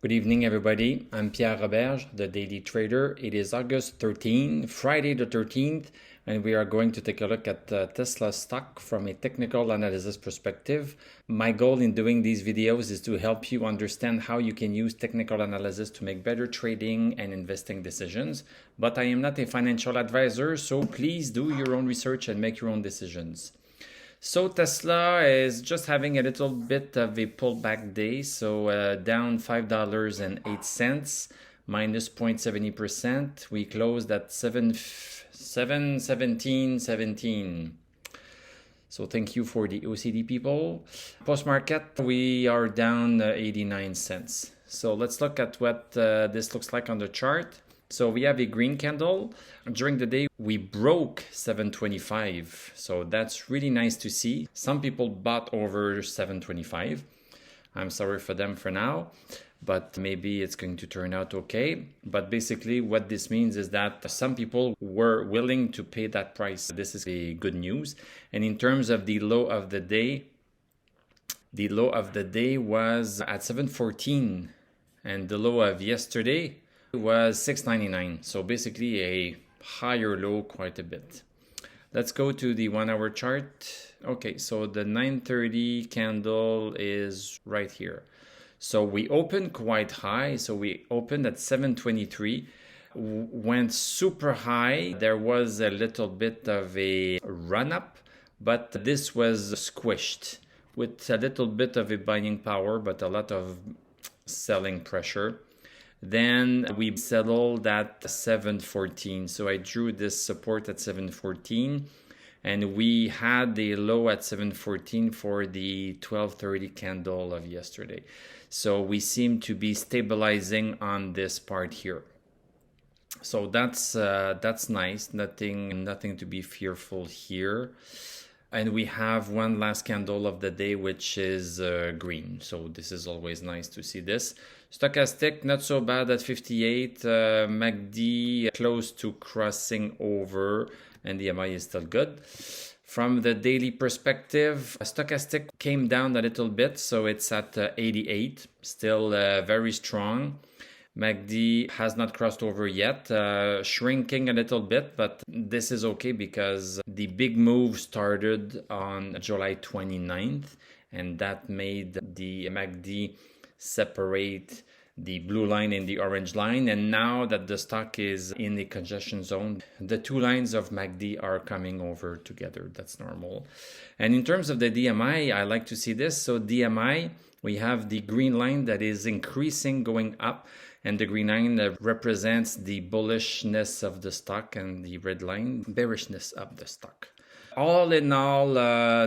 Good evening, everybody. I'm Pierre Roberge, the Daily Trader. It is August 13, Friday the 13th, and we are going to take a look at Tesla stock from a technical analysis perspective. My goal in doing these videos is to help you understand how you can use technical analysis to make better trading and investing decisions. But I am not a financial advisor, so please do your own research and make your own decisions. So Tesla is just having a little bit of a pullback day, so down $5.08, minus 0.70%. We closed at 717.17. So thank you for the OCD people. Post-market, we are down 89 cents. So let's look at what this looks like on the chart. So we have a green candle. During the day, we broke 725. So that's really nice to see. Some people bought over 725. I'm sorry for them for now, but maybe it's going to turn out okay. But basically what this means is that some people were willing to pay that price. This is a good news. And in terms of the low of the day was at 714, and the low of yesterday was 699. So basically a higher low quite a bit. Let's go to the 1 hour chart. Okay, so the 930 candle is right here. So we opened quite high. So we opened at 723, went super high. There was a little bit of a run up, but this was squished with a little bit of a buying power, but a lot of selling pressure. Then we settled at 714. So I drew this support at 714, and we had the low at 714 for the 1230 candle of yesterday. So we seem to be stabilizing on this part here. So that's nice. Nothing to be fearful here. And we have one last candle of the day, which is green. So this is always nice to see this. Stochastic, not so bad at 58. MACD close to crossing over, and the MI is still good. From the daily perspective, Stochastic came down a little bit, so it's at 88, still very strong. MACD has not crossed over yet, shrinking a little bit, but this is okay because the big move started on July 29th, and that made the MACD separate the blue line and the orange line. And now that the stock is in the congestion zone, the two lines of MACD are coming over together. That's normal. And in terms of the DMI, I like to see this. So DMI, we have the green line that is increasing, going up, and the green line represents the bullishness of the stock, and the red line, bearishness of the stock. All in all,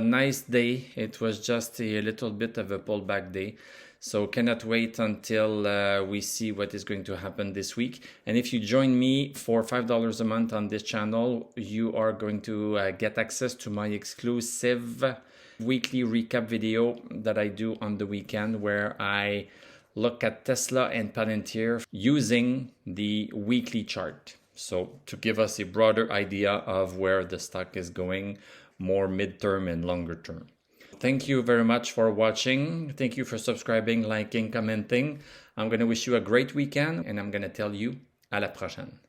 nice day. It was just a little bit of a pullback day. So cannot wait until we see what is going to happen this week. And if you join me for $5 a month on this channel, you are going to get access to my exclusive weekly recap video that I do on the weekend, where I look at Tesla and Palantir using the weekly chart. So to give us a broader idea of where the stock is going, more midterm and longer term. Thank you very much for watching. Thank you for subscribing, liking, commenting. I'm going to wish you a great weekend, and I'm going to tell you à la prochaine.